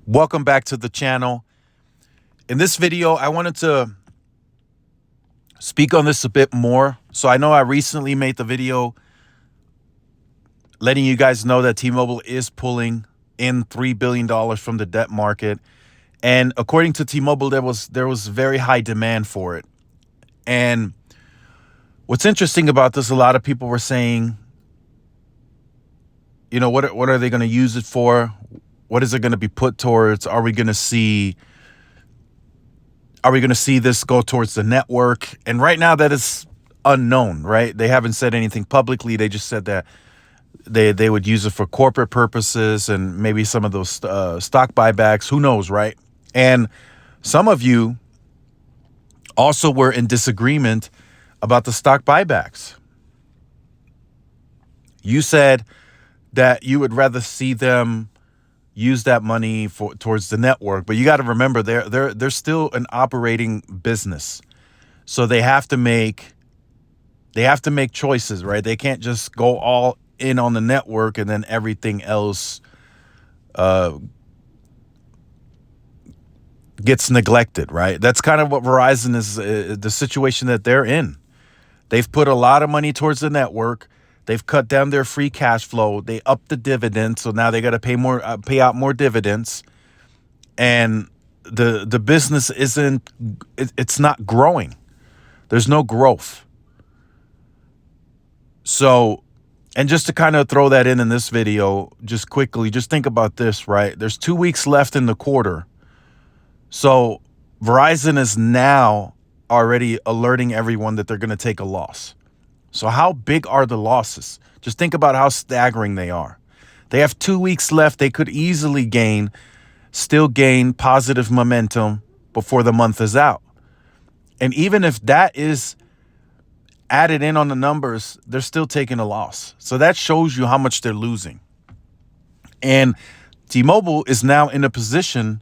Welcome back to the channel. In this video, I wanted to speak on this a bit more. So I know I recently made the video letting you guys know that T-Mobile is pulling in $3 billion from the debt market. And according to T-Mobile, there was very high demand for it. And what's interesting about this, a lot of people were saying, you know, what are they going to use it for? What is it going to be put towards? Are we going to see this go towards the network? And right now that is unknown, right? They haven't said anything publicly. They just said that they would use it for corporate purposes and maybe some of those stock buybacks. Who knows, right? And some of you also were in disagreement about the stock buybacks. You said that you would rather see them use that money towards the network, but you got to remember they're still an operating business, so they have to make choices, right? They can't just go all in on the network and then everything else gets neglected, right? That's kind of what Verizon is, the situation that they're in. They've put a lot of money towards the network. They've cut down their free cash flow. They upped the dividend, so now they got to pay out more dividends, and the business it's not growing. There's no growth. So, and just to kind of throw that in this video, just quickly, just think about this, right? There's 2 weeks left in the quarter, so Verizon is now already alerting everyone that they're going to take a loss. So how big are the losses? Just think about how staggering they are. They have 2 weeks left. They could easily still gain positive momentum before the month is out. And even if that is added in on the numbers, they're still taking a loss. So that shows you how much they're losing. And T-Mobile is now in a position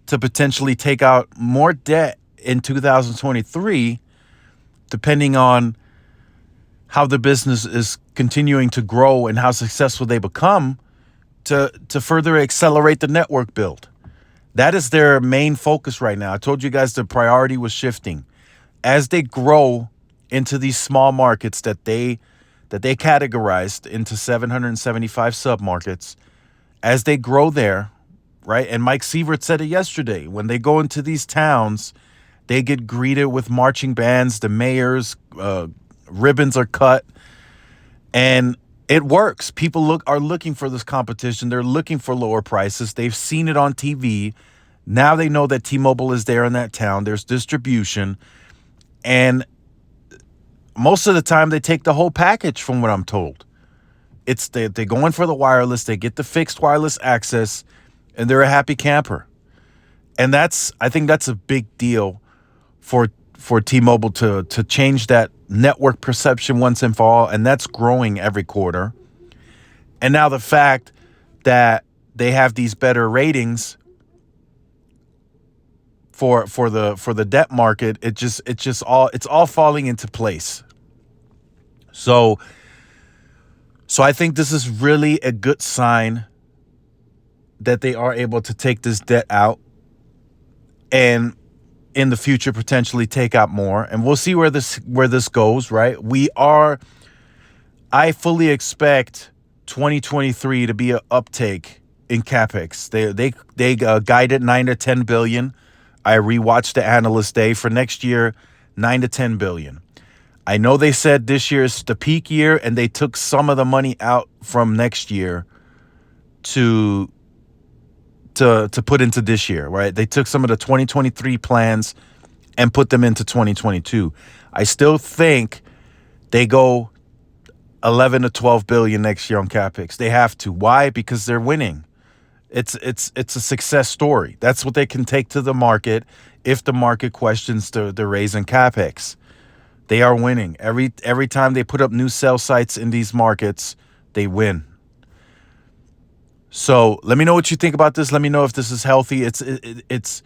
to potentially take out more debt in 2023, depending on how the business is continuing to grow and how successful they become, to further accelerate the network build. That is their main focus right now. I told you guys the priority was shifting. As they grow into these small markets that they categorized into 775 submarkets, as they grow there, right? And Mike Sievert said it yesterday, when they go into these towns, they get greeted with marching bands, the mayors, ribbons are cut, and it works. People are looking for this competition. They're looking for lower prices. They've seen it on TV. Now they know that T-Mobile is there in that town. There's distribution, and most of the time they take the whole package, from what I'm told. It's they go in for the wireless, they get the fixed wireless access, and they're a happy camper. And I think that's a big deal for T-Mobile to change that network perception once and for all, and that's growing every quarter. And now the fact that they have these better ratings for the debt market, it's all falling into place. So I think this is really a good sign that they are able to take this debt out, and in the future potentially take out more, and we'll see where this goes, right? I fully expect 2023 to be an uptake in capex. They guided 9 to 10 billion. I rewatched the analyst day for next year, 9 to 10 billion. I know they said this year is the peak year, and they took some of the money out from next year to put into this year, right? They took some of the 2023 plans and put them into 2022. I still think they go 11 to 12 billion next year on capex. They have to. Why? Because they're winning. It's a success story. That's what they can take to the market if the market questions the raise in capex. They are winning. Every time they put up new cell sites in these markets, they win. So let me know what you think about this. Let me know if this is healthy. It's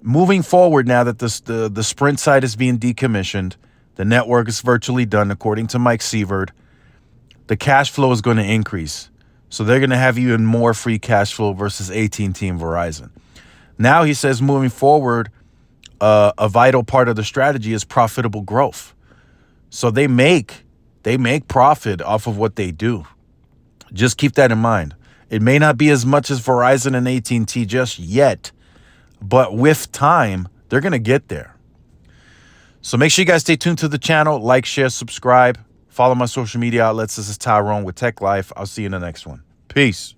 moving forward now that the Sprint site is being decommissioned. The network is virtually done, according to Mike Sievert. The cash flow is going to increase. So they're going to have even more free cash flow versus AT&T and Verizon. Now he says moving forward, a vital part of the strategy is profitable growth. So they make profit off of what they do. Just keep that in mind. It may not be as much as Verizon and AT&T just yet, but with time, they're going to get there. So make sure you guys stay tuned to the channel, like, share, subscribe, follow my social media outlets. This is Tyrone with Tech Life. I'll see you in the next one. Peace.